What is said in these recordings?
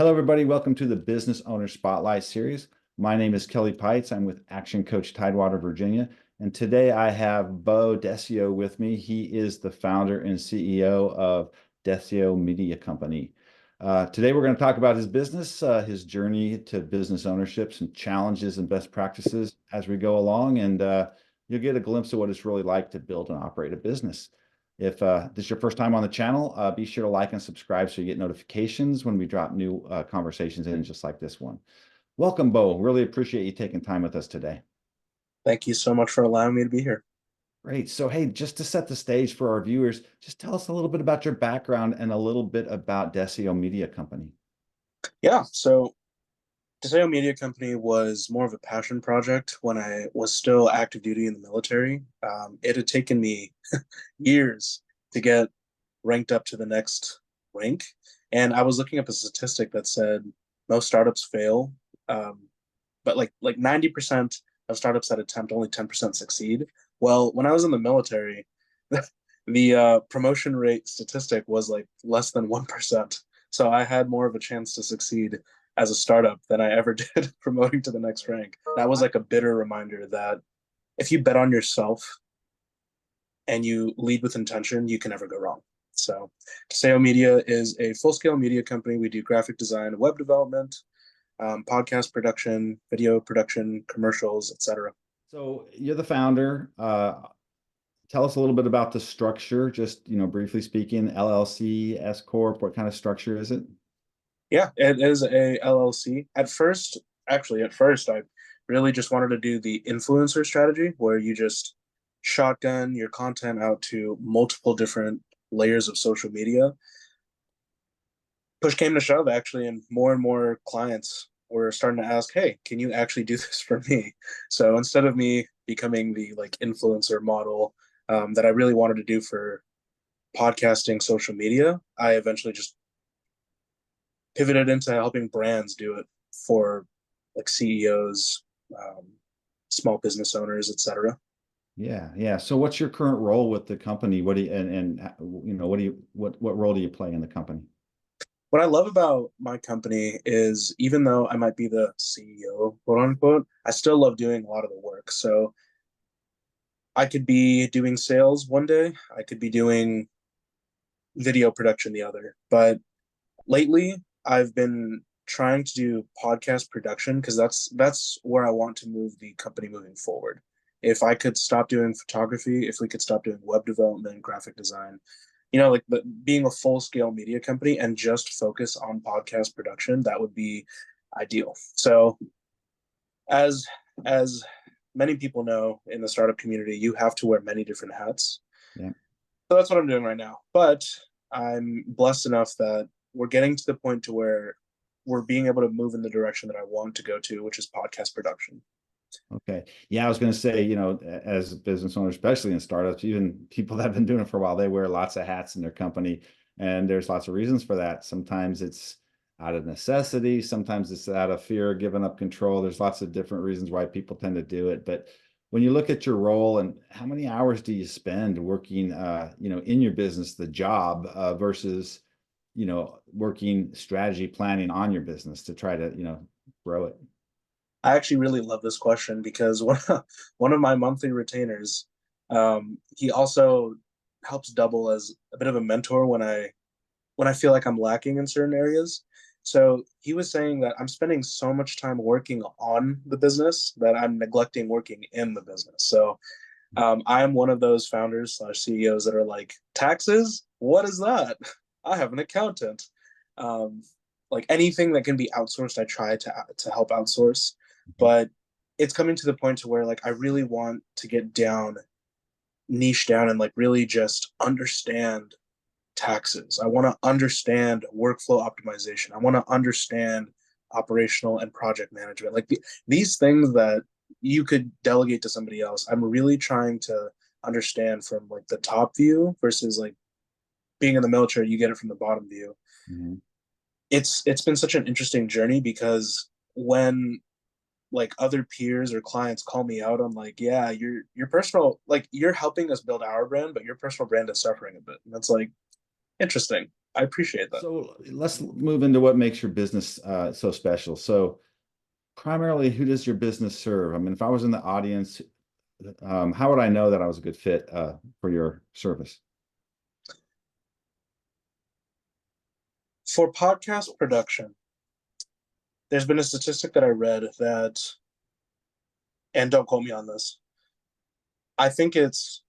Hello, everybody. Welcome to the Business Owner Spotlight Series. My name is Kelly Pites. I'm with Action Coach Tidewater, Virginia. And today I have Beau Deseo with me. He is the founder and CEO of Deseo Media Company. Today we're going to talk about his business, his journey to business ownership, some challenges and best practices as we go along. And you'll get a glimpse of what it's really like to build and operate a business. If this is your first time on the channel, be sure to like and subscribe so you get notifications when we drop new conversations in just like this one. Welcome, Beau. Really appreciate you taking time with us today. Thank you so much for allowing me to be here. Great. So, hey, just to set the stage for our viewers, just tell us a little bit about your background and a little bit about Deseo Media Company. Yeah, so Deseo Media Company was more of a passion project when I was still active duty in the military. It had taken me years to get ranked up to the next rank. And I was looking up a statistic that said most startups fail, but like 90% of startups that attempt, only 10% succeed. Well, when I was in the military, the promotion rate statistic was like less than 1%. So I had more of a chance to succeed as a startup than I ever did promoting to the next rank. That was like a bitter reminder that if you bet on yourself and you lead with intention, you can never go wrong. So Deseo Media is a full-scale media company. We do graphic design, web development, podcast production, video production, commercials, etc. So, you're the founder. Tell us a little bit about the structure, just briefly speaking, LLC, S Corp, what kind of structure is it? Yeah, it is a LLC. At first, I really just wanted to do the influencer strategy where you just shotgun your content out to multiple different layers of social media. Push came to shove, actually, and more clients were starting to ask, "Hey, can you actually do this for me?" So instead of me becoming the like influencer model that I really wanted to do for podcasting, social media, I eventually just pivoted into helping brands do it for like CEOs, um, small business owners, etc. Yeah, yeah. So what's your current role with the company? What do you what do you what role do you play in the company? What I love about my company is even though I might be the CEO, quote unquote, I still love doing a lot of the work. So I could be doing sales one day, I could be doing video production the other. But lately, I've been trying to do podcast production because that's where I want to move the company moving forward. If I could stop doing photography, if we could stop doing web development, graphic design, like being a full scale media company and just focus on podcast production, that would be ideal. So as as many people know in the startup community, you have to wear many different hats. Yeah. So that's what I'm doing right now. But I'm blessed enough that we're getting to the point to where we're being able to move in the direction that I want to go to, which is podcast production. Okay. Yeah, I was going to say, as business owners, especially in startups, even people that have been doing it for a while, they wear lots of hats in their company. And there's lots of reasons for that. Sometimes it's out of necessity. Sometimes it's out of fear of giving up control. There's lots of different reasons why people tend to do it. But when you look at your role and how many hours do you spend working, in your business, the job, versus, working strategy planning on your business to try to, grow it? I actually really love this question because one of my monthly retainers, he also helps double as a bit of a mentor when I feel like I'm lacking in certain areas. So he was saying that I'm spending so much time working on the business that I'm neglecting working in the business. So I am one of those founders slash CEOs that are like, taxes? What is that? I have an accountant. Um, like anything that can be outsourced, I try to help outsource. But it's coming to the point to where like I really want to get niche down, and like really just understand taxes. I want to understand workflow optimization. I want to understand operational and project management. Like these things that you could delegate to somebody else. I'm really trying to understand from like the top view versus like being in the military, you get it from the bottom view. Mhm. It's been such an interesting journey because when like other peers or clients call me out on like, yeah, your personal, like you're helping us build our brand, but your personal brand is suffering a bit. And that's like interesting. I appreciate that. So let's move into what makes your business so special. So primarily, who does your business serve? I mean, if I was in the audience, how would I know that I was a good fit for your service? For podcast production, there's been a statistic that I read that, and don't quote me on this, I think it's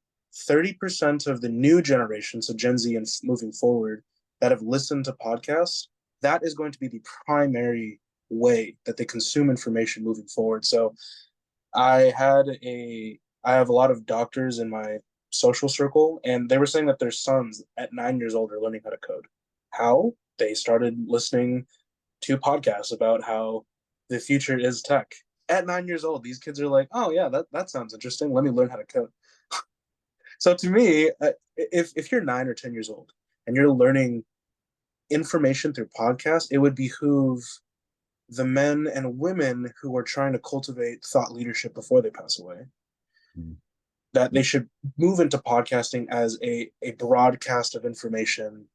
30% of the new generation, so Gen Z and moving forward, that have listened to podcasts. That is going to be the primary way that they consume information moving forward. So I have a lot of doctors in my social circle, and they were saying that their sons at 9 years old are learning how to code. How? They started listening to podcasts about how the future is tech. At 9 years old, these kids are like, oh yeah, that sounds interesting. Let me learn how to code. So to me, if you're 9 or 10 years old and you're learning information through podcasts, it would behoove the men and women who are trying to cultivate thought leadership before they pass away that they should move into podcasting as a broadcast of information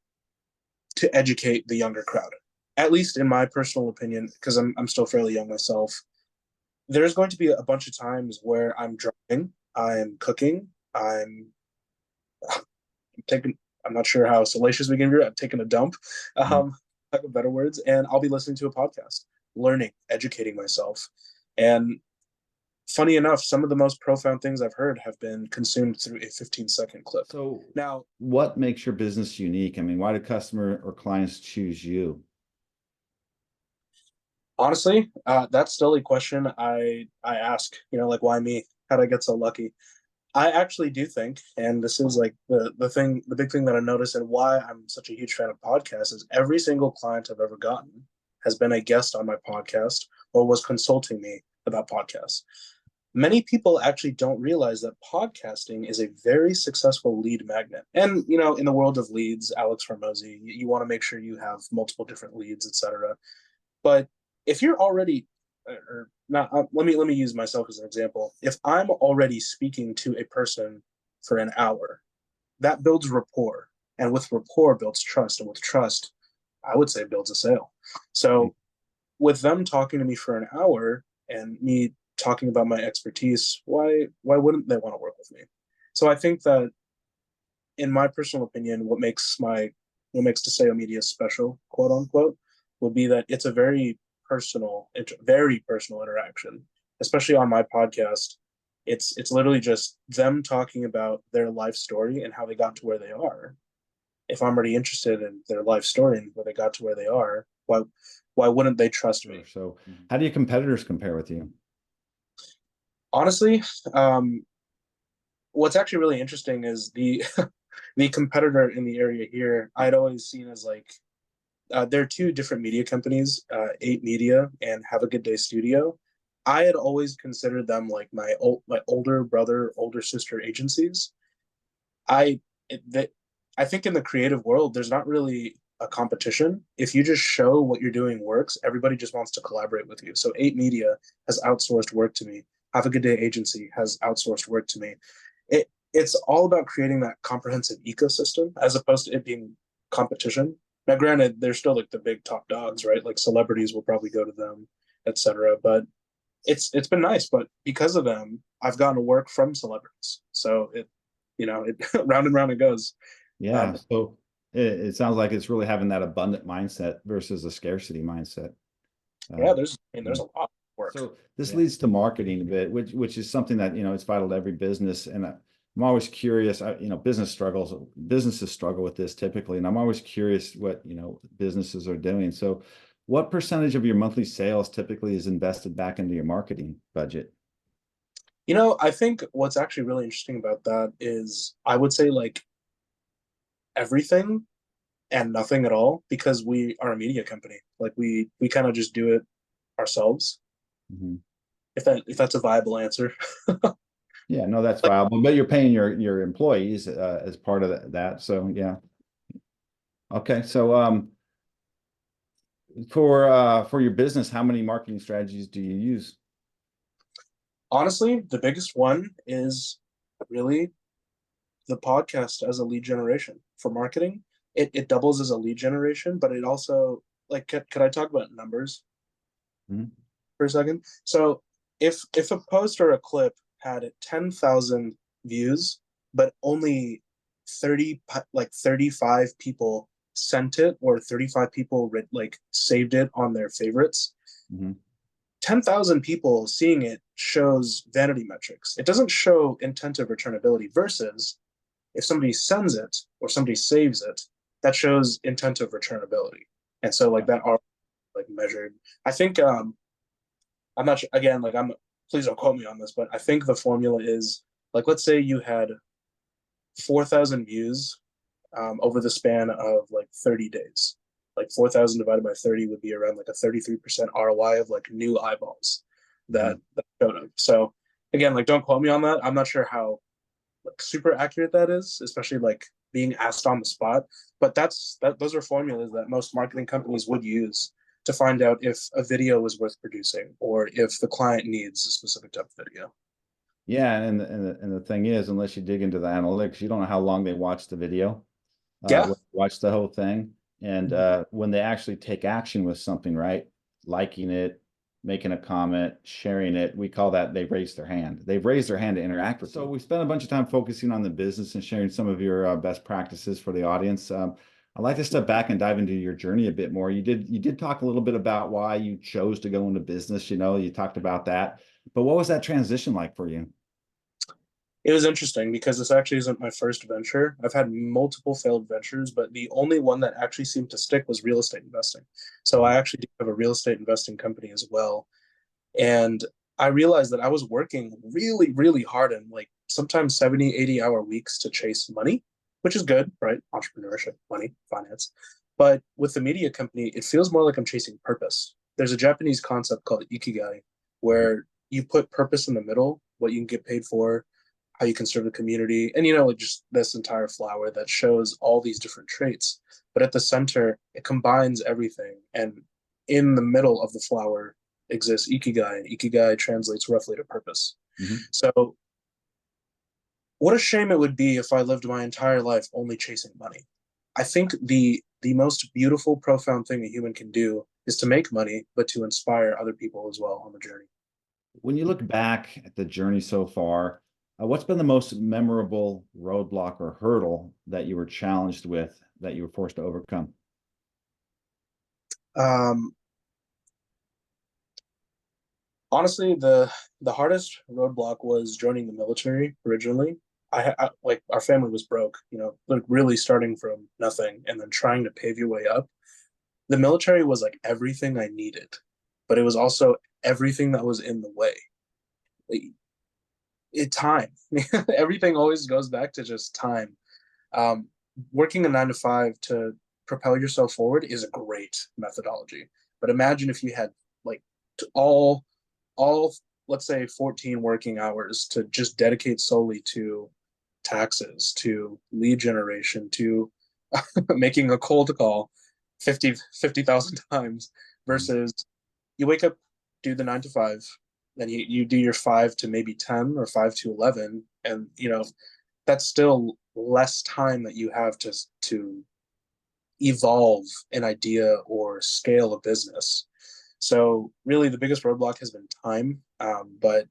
to educate the younger crowd. At least in my personal opinion, because I'm still fairly young myself, there's going to be a bunch of times where I'm driving, I'm cooking, taking, I'm not sure how salacious we can be. I'm taking a dump, better words, and I'll be listening to a podcast, learning, educating myself. And funny enough, some of the most profound things I've heard have been consumed through a 15-second clip. So Now, what makes your business unique? I mean, why do customer or clients choose you? honestly, that's still a question I ask. Like why me? How did I get so lucky? I actually do think, and this is like the big thing that I noticed, and why I'm such a huge fan of podcasts is every single client I've ever gotten has been a guest on my podcast or was consulting me about podcasts. Many people actually don't realize that podcasting is a very successful lead magnet. And in the world of leads, Alex Hormozy, you want to make sure you have multiple different leads, etc. But if you're already, or not, let me use myself as an example. If I'm already speaking to a person for an hour, that builds rapport, and with rapport builds trust, and with trust, I would say builds a sale. So with them talking to me for an hour and me talking about my expertise, why wouldn't they want to work with me? So I think that, in my personal opinion, what makes Deseo Media special, quote unquote, would be that it's a very personal interaction. Especially on my podcast, it's literally just them talking about their life story and how they got to where they are. If I'm already interested in their life story and where they got to where they are, why wouldn't they trust me? So how do your competitors compare with you? Honestly, what's actually really interesting is the competitor in the area here. I'd always seen as like there are two different media companies, 8 Media and Have a Good Day Studio. I had always considered them like my older brother, older sister agencies. I that I think in the creative world, there's not really a competition. If you just show what you're doing works, everybody just wants to collaborate with you. So 8 Media has outsourced work to me. Have a Good Day Agency has outsourced work to me. It's all about creating that comprehensive ecosystem as opposed to it being competition. Now, granted, they're still like the big top dogs, right? Like celebrities will probably go to them, etc. But it's been nice. But because of them, I've gotten to work from celebrities. So it round and round it goes. Yeah. So it sounds like it's really having that abundant mindset versus a scarcity mindset. Yeah, Uh, there's a lot of work. So this Yeah. leads to marketing a bit, which is something that it's vital to every business. And I'm always curious. Businesses struggle with this typically, and I'm always curious what businesses are doing. So, what percentage of your monthly sales typically is invested back into your marketing budget? I think what's actually really interesting about that is I would say like everything and nothing at all because we are a media company. Like we kind of just do it ourselves. Mhm. If that's a viable answer. Yeah, no, that's viable, but you're paying your employees as part of that. So yeah, okay. So for your business, how many marketing strategies do you use? Honestly, the biggest one is really the podcast as a lead generation for marketing. it doubles as a lead generation, but it also like could I talk about numbers Mhm. for a second? So if a post or a clip had 10,000 views, but only 35 people sent it, or 35 people like saved it on their favorites, Mhm. 10,000 people seeing it shows vanity metrics. It doesn't show intent of returnability, versus if somebody sends it or somebody saves it, that shows intent of returnability. And so like that are like measured. I think I'm not sure, again, like I'm please don't quote me on this, but I think the formula is like, let's say you had 4,000 views over the span of like 30 days. Like 4,000 divided by 30 would be around like a 33% ROI of like new eyeballs Mhm. that showed up. So again, like don't quote me on that. I'm not sure how like super accurate that is, especially like being asked on the spot. But those are formulas that most marketing companies would use to find out if a video is worth producing or if the client needs a specific type of video. Yeah, and the thing is, unless you dig into the analytics, you don't know how long they watched the video, Yeah. watch the whole thing, and when they actually take action with something, right? Liking it, making a comment, sharing it, we call that they've raised their hand. They've raised their hand to interact with you. So we spent a bunch of time focusing on the business and sharing some of your best practices for the audience. I'd like to step back and dive into your journey a bit more. You did talk a little bit about why you chose to go into business. You talked about that, but what was that transition like for you? It was interesting because this actually isn't my first venture. I've had multiple failed ventures, but the only one that actually seemed to stick was real estate investing. So I actually do have a real estate investing company as well. And I realized that I was working really, really hard and like sometimes 70, 80-hour weeks to chase money, which is good, right? Entrepreneurship, money, finance. But with the media company, it feels more like I'm chasing purpose. There's a Japanese concept called ikigai, where you put purpose in the middle, what you can get paid for, how you can serve the community, and like just this entire flower that shows all these different traits. But at the center, it combines everything. And in the middle of the flower exists ikigai, and ikigai translates roughly to purpose. Mhm. So, what a shame it would be if I lived my entire life only chasing money. I think the most beautiful, profound thing a human can do is to make money, but to inspire other people as well on the journey. When you look back at the journey so far, what's been the most memorable roadblock or hurdle that you were challenged with that you were forced to overcome? Um, Honestly, the hardest roadblock was joining the military originally. I like our family was broke, like really starting from nothing and then trying to pave your way up. The military was like everything I needed, but it was also everything that was in the way. Like, time. Everything always goes back to just time. Um, Working a 9 to 5 to propel yourself forward is a great methodology. But imagine if you had like all let's say 14 working hours to just dedicate solely to taxes, to lead generation, to making a cold call 50,000 times, Mhm. versus you wake up, do the 9 to 5, then you do your 5 to maybe 10 or 5 to 11, and that's still less time that you have to evolve an idea or scale a business. So really, the biggest roadblock has been time. But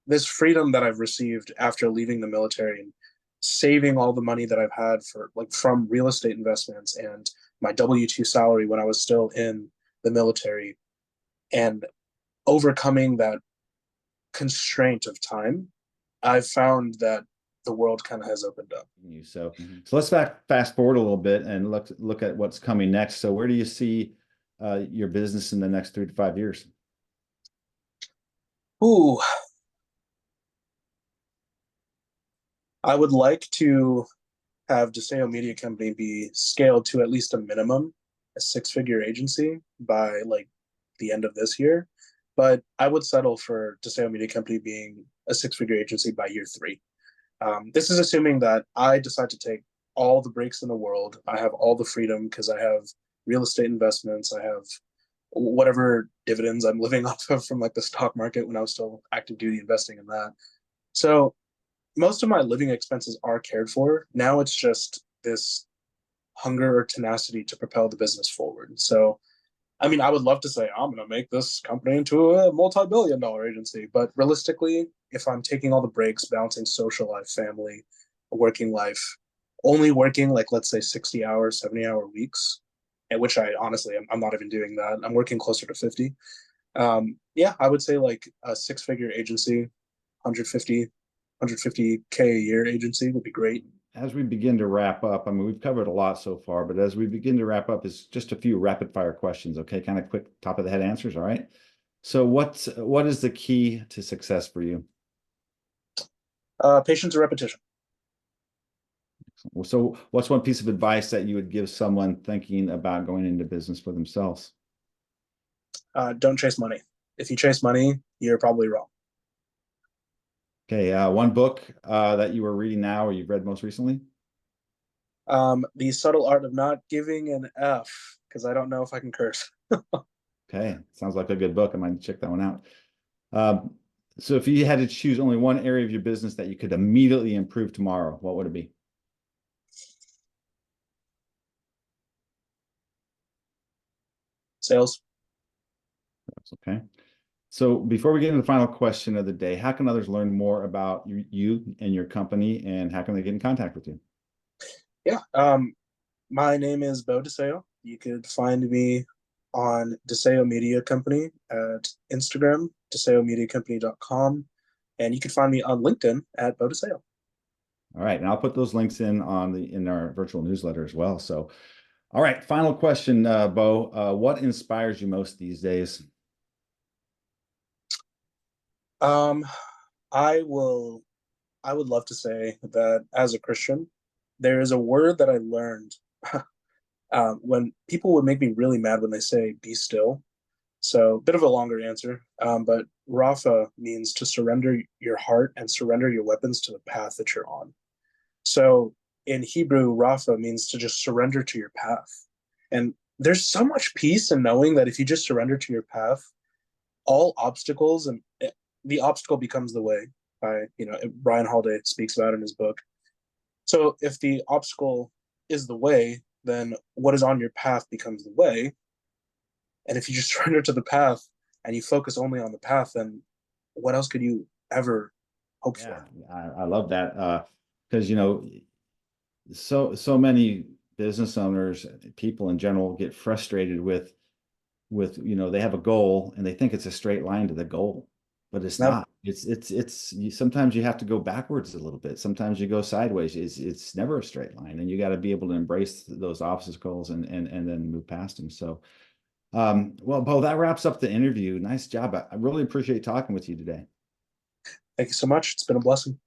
this freedom that I've received after leaving the military and saving all the money that I've had for like from real estate investments and my W-2 salary when I was still in the military, and overcoming that constraint of time, I've found that the world kind of has opened up. So, so let's fast forward a little bit and look at what's coming next. So, where do you see your business in the next 3 to 5 years? Ooh, I would like to have Deseo Media Company be scaled to at least a minimum, a six-figure agency by like the end of this year. But I would settle for Deseo Media Company being a six-figure agency by year three. This is assuming that I decide to take all the breaks in the world. I have all the freedom because I have real estate investments. I have whatever dividends I'm living off of from like the stock market when I was still active duty investing in that. So most of my living expenses are cared for. Now it's just this hunger or tenacity to propel the business forward. So, I mean, I would love to say I'm going to make this company into a multi-billion-dollar agency, but realistically, if I'm taking all the breaks, balancing social life, family, working life, only working like let's say 60 hours, 70-hour weeks, at which I honestly I'm not even doing that. I'm working closer to 50. Yeah, I would say like a six-figure agency, 150K a year agency would be great. As we begin to wrap up, I mean, we've covered a lot so far, but as we begin to wrap up, is just a few rapid fire questions, okay? Kind of quick top of the head answers, all right? So what is the key to success for you? Patience and repetition. So what's one piece of advice that you would give someone thinking about going into business for themselves? Don't chase money. If you chase money, you're probably wrong. Okay, one book that you were reading now or you've read most recently? The Subtle Art of Not Giving an F, because I don't know if I can curse. Okay, sounds like a good book. I might check that one out. Um, so if you had to choose only one area of your business that you could immediately improve tomorrow, what would it be? Sales. Okay. So before we get into the final question of the day, how can others learn more about you and your company, and how can they get in contact with you? Yeah. My name is Beau Deseo. You could find me on Deseo Media Company at Instagram, deseomediacompany.com, and you can find me on LinkedIn at Beau Deseo. All right, and I'll put those links in our virtual newsletter as well. So, all right, final question, Beau. What inspires you most these days? Um, I will. I would love to say that as a Christian, there is a word that I learned when people would make me really mad when they say "be still." So, a bit of a longer answer, but Rafa means to surrender your heart and surrender your weapons to the path that you're on. So, in Hebrew, Rafa means to just surrender to your path. And there's so much peace in knowing that if you just surrender to your path, all obstacles and the obstacle becomes the way. By Brian Holiday speaks about in his book. So, if the obstacle is the way, then what is on your path becomes the way, and if you just surrender to the path and you focus only on the path, then what else could you ever hope Yeah, for? I love that because so many business owners, people in general, get frustrated with they have a goal and they think it's a straight line to the goal, but it's Never. not. Sometimes you have to go backwards a little bit. Sometimes you go sideways. It's never a straight line, and you got to be able to embrace those obstacles and then move past them. So, well, Bo, that wraps up the interview. Nice job. I really appreciate talking with you today. Thank you so much. It's been a blessing.